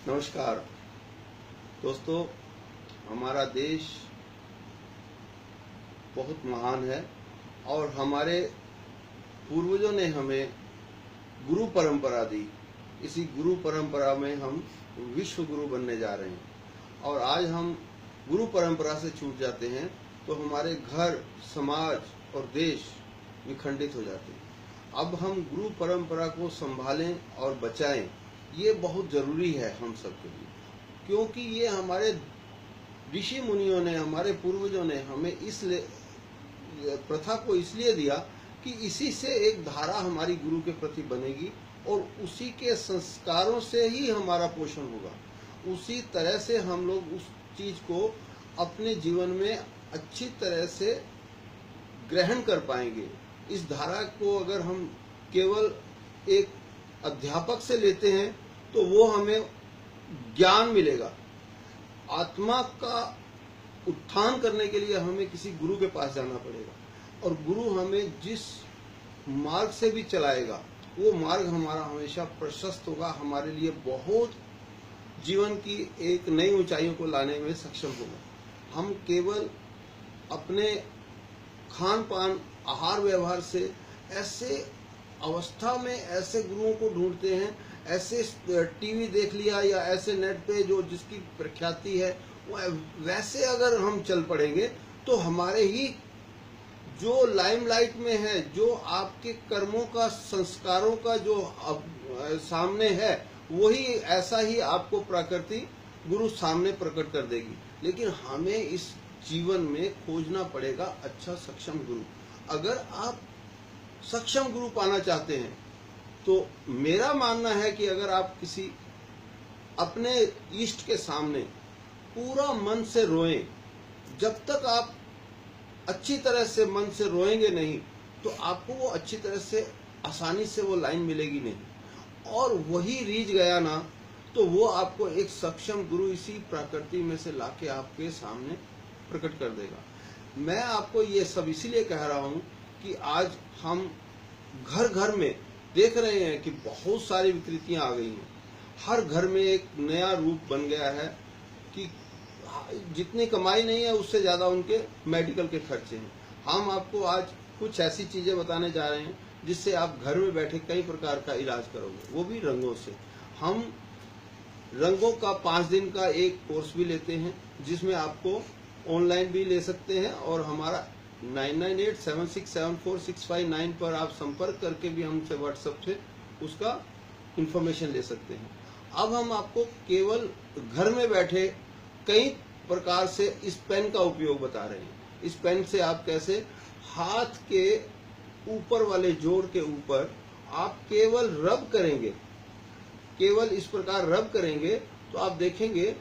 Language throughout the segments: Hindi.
नमस्कार दोस्तों, हमारा देश बहुत महान है और हमारे पूर्वजों ने हमें गुरु परंपरा दी। इसी गुरु परंपरा में हम विश्व गुरु बनने जा रहे हैं और आज हम गुरु परंपरा से छूट जाते हैं तो हमारे घर, समाज और देश विखंडित हो जाते हैं। अब हम गुरु परंपरा को संभालें और बचाएं, ये बहुत जरूरी है हम सबके लिए, क्योंकि ये हमारे ऋषि मुनियों ने, हमारे पूर्वजों ने हमें इस प्रथा को इसलिए दिया कि इसी से एक धारा हमारी गुरु के प्रति बनेगी और उसी के संस्कारों से ही हमारा पोषण होगा। उसी तरह से हम लोग उस चीज को अपने जीवन में अच्छी तरह से ग्रहण कर पाएंगे। इस धारा को अगर हम केवल एक अध्यापक से लेते हैं तो वो हमें ज्ञान मिलेगा। आत्मा का उत्थान करने के लिए हमें किसी गुरु के पास जाना पड़ेगा और गुरु हमें जिस मार्ग से भी चलाएगा वो मार्ग हमारा हमेशा प्रशस्त होगा, हमारे लिए बहुत जीवन की एक नई ऊंचाइयों को लाने में सक्षम होगा। हम केवल अपने खान पान, आहार व्यवहार से ऐसे अवस्था में ऐसे गुरुओं को ढूंढते हैं, ऐसे टीवी देख लिया या ऐसे नेट पे जो जिसकी प्रख्याति है वैसे अगर हम चल पड़ेंगे तो हमारे ही जो लाइमलाइट में है, जो आपके कर्मों का, संस्कारों का जो सामने है, वही ऐसा ही आपको प्रकृति गुरु सामने प्रकट कर देगी। लेकिन हमें इस जीवन में खोजना पड़ेगा अच्छा सक्षम गुरु। अगर आप सक्षम गुरु पाना चाहते हैं तो मेरा मानना है कि अगर आप किसी अपने इष्ट के सामने पूरा मन से रोएं, जब तक आप अच्छी तरह से मन से रोएंगे नहीं तो आपको वो अच्छी तरह से आसानी से वो लाइन मिलेगी नहीं, और वही रीझ गया ना तो वो आपको एक सक्षम गुरु इसी प्रकृति में से लाके आपके सामने प्रकट कर देगा। मैं आपको ये सब इसीलिए कह रहा हूँ कि आज हम घर घर में देख रहे हैं कि बहुत सारी विकृतियां आ गई हैं। हर घर में एक नया रूप बन गया है कि जितनी कमाई नहीं है उससे ज्यादा उनके मेडिकल के खर्चे हैं। हम आपको आज कुछ ऐसी चीजें बताने जा रहे हैं जिससे आप घर में बैठे कई प्रकार का इलाज करोगे, वो भी रंगों से। हम रंगों का 5 दिन का एक कोर्स भी लेते हैं जिसमें आपको ऑनलाइन भी ले सकते हैं और हमारा 9987674659 पर आप संपर्क करके भी हमसे व्हाट्सएप से उसका इंफॉर्मेशन ले सकते हैं। अब हम आपको केवल घर में बैठे कई प्रकार से इस पेन का उपयोग बता रहे हैं। इस पेन से आप कैसे हाथ के ऊपर वाले जोड़ के ऊपर आप केवल रब करेंगे, केवल इस प्रकार रब करेंगे तो आप देखेंगे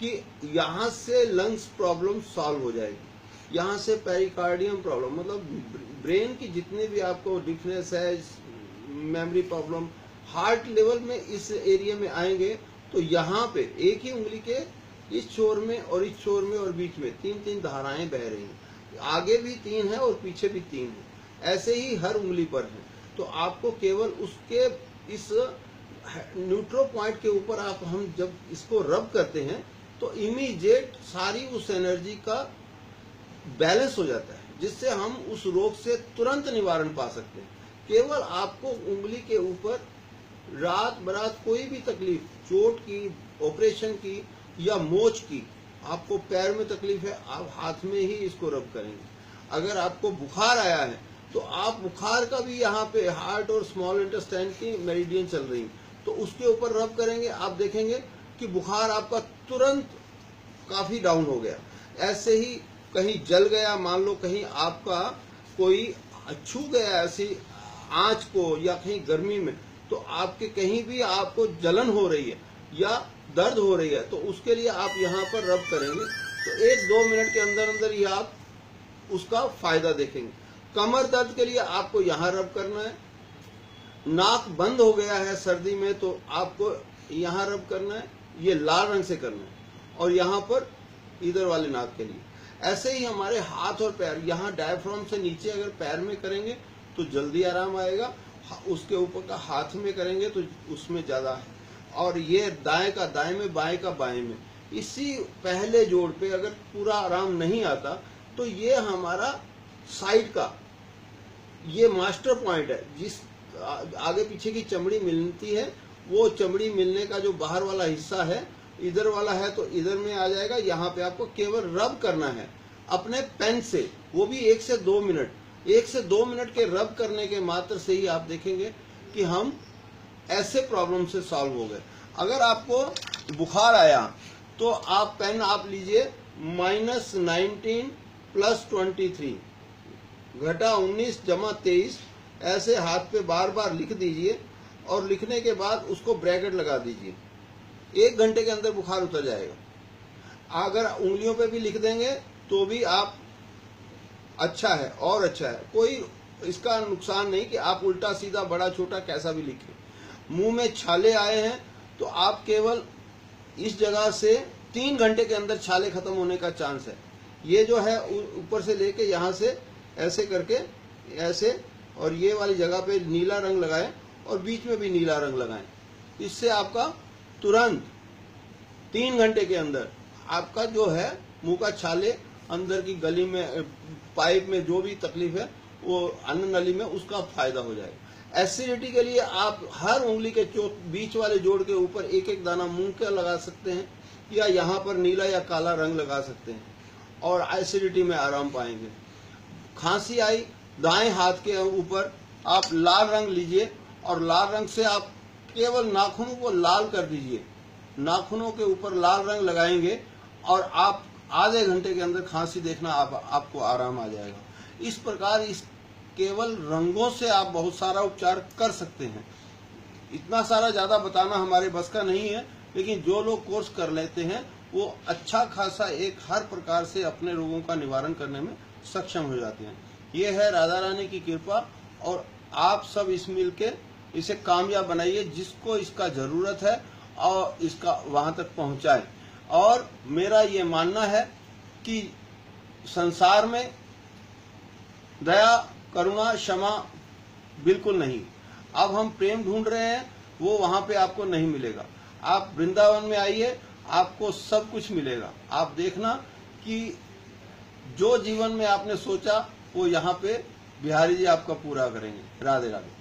कि यहाँ से लंग्स प्रॉब्लम सॉल्व हो जाएगी, यहाँ से पेरिकार्डियम प्रॉब्लम, मतलब ब्रेन की जितने भी आपको डिफनेस है, मेमोरी प्रॉब्लम, हार्ट लेवल में इस एरिया में आएंगे तो यहाँ पे एक ही उंगली के इस छोर में और इस छोर में और बीच में 3-3 धाराएं बह रही हैं। आगे भी 3 है और पीछे भी 3 है, ऐसे ही हर उंगली पर है। तो आपको केवल उसके इस न्यूट्रो पॉइंट के ऊपर आप हम जब इसको रब करते हैं तो इमीडिएट सारी उस एनर्जी का बैलेंस हो जाता है, जिससे हम उस रोग से तुरंत निवारण पा सकते हैं। केवल आपको उंगली के ऊपर रात बरात कोई भी तकलीफ, चोट की, ऑपरेशन की या मोच की, आपको पैर में तकलीफ है, आप हाथ में ही इसको रब करेंगे। अगर आपको बुखार आया है तो आप बुखार का भी यहाँ पे हार्ट और स्मॉल इंटेस्टाइन की मेरिडियन चल रही है तो उसके ऊपर रब करेंगे, आप देखेंगे कि बुखार आपका तुरंत काफी डाउन हो गया। ऐसे ही कहीं जल गया, मान लो कहीं आपका कोई छू गया ऐसी आंच को या कहीं गर्मी में, तो आपके कहीं भी आपको जलन हो रही है या दर्द हो रही है तो उसके लिए आप यहाँ पर रब करेंगे तो 1-2 मिनट के अंदर अंदर ही आप उसका फायदा देखेंगे। कमर दर्द के लिए आपको यहाँ रब करना है। नाक बंद हो गया है सर्दी में तो आपको यहाँ रब करना है, ये लाल रंग से करना है, और यहाँ पर इधर वाले नाक के लिए। ऐसे ही हमारे हाथ और पैर, यहाँ डायफ्राम से नीचे अगर पैर में करेंगे तो जल्दी आराम आएगा, उसके ऊपर का हाथ में करेंगे तो उसमें ज्यादा है। और ये दाएं का दाएं में, बाएं का बाएं में। इसी पहले जोड़ पे अगर पूरा आराम नहीं आता तो ये हमारा साइड का ये मास्टर पॉइंट है, जिस आगे पीछे की चमड़ी मिलती है, वो चमड़ी मिलने का जो बाहर वाला हिस्सा है, इधर वाला है तो इधर में आ जाएगा। यहाँ पे आपको केवल रब करना है अपने पेन से, वो भी 1 से 2 मिनट। 1 से 2 मिनट के रब करने के मात्र से ही आप देखेंगे कि हम ऐसे प्रॉब्लम से सॉल्व हो गए। अगर आपको बुखार आया तो आप पेन आप लीजिए -19 + 23 घटा 19 जमा 23, ऐसे हाथ पे बार बार लिख दीजिए और लिखने के बाद उसको ब्रैकेट लगा दीजिए। 1 घंटे के अंदर बुखार उतर जाएगा। अगर उंगलियों पे भी लिख देंगे तो भी आप अच्छा है और अच्छा है, कोई इसका नुकसान नहीं कि आप उल्टा सीधा बड़ा छोटा कैसा भी लिखें। मुंह में छाले आए हैं तो आप केवल इस जगह से 3 घंटे के अंदर छाले खत्म होने का चांस है। ये जो है ऊपर से लेके यहाँ से ऐसे करके ऐसे, और ये वाली जगह पे नीला रंग लगाएं और बीच में भी नीला रंग लगाएं। इससे आपका तुरंत 3 घंटे के अंदर आपका जो है मुंह का छाले, अंदर की गली में पाइप में जो भी तकलीफ है वो अन्न नली में, उसका फायदा हो जाएगा। एसिडिटी के लिए आप हर उंगली के बीच वाले जोड़ के ऊपर 1-1 दाना मूंग का लगा सकते हैं, या यहाँ पर नीला या काला रंग लगा सकते हैं और एसिडिटी में आराम पाएंगे। खांसी आई, दाएं हाथ के ऊपर आप लाल रंग लीजिए और लाल रंग से आप केवल नाखूनों को लाल कर दीजिए। नाखूनों के ऊपर लाल रंग लगाएंगे और आप आधे घंटे के अंदर खांसी देखना आपको आराम आ जाएगा। इस प्रकार इस केवल रंगों से आप बहुत सारा उपचार कर सकते हैं। इतना सारा ज्यादा बताना हमारे बस का नहीं है, लेकिन जो लोग कोर्स कर लेते हैं वो अच्छा खासा एक हर प्रकार से अपने रोगों का निवारण करने में सक्षम हो जाते हैं। ये है राधा रानी की कृपा, और आप सब इस मिल के इसे कामयाब बनाइए, जिसको इसका जरूरत है और इसका वहां तक पहुंचाए। और मेरा ये मानना है कि संसार में दया, करुणा, क्षमा बिल्कुल नहीं। अब हम प्रेम ढूंढ रहे हैं, वो वहां पे आपको नहीं मिलेगा। आप वृंदावन में आइए, आपको सब कुछ मिलेगा। आप देखना कि जो जीवन में आपने सोचा वो यहाँ पे बिहारी जी आपका पूरा करेंगे। राधे राधे।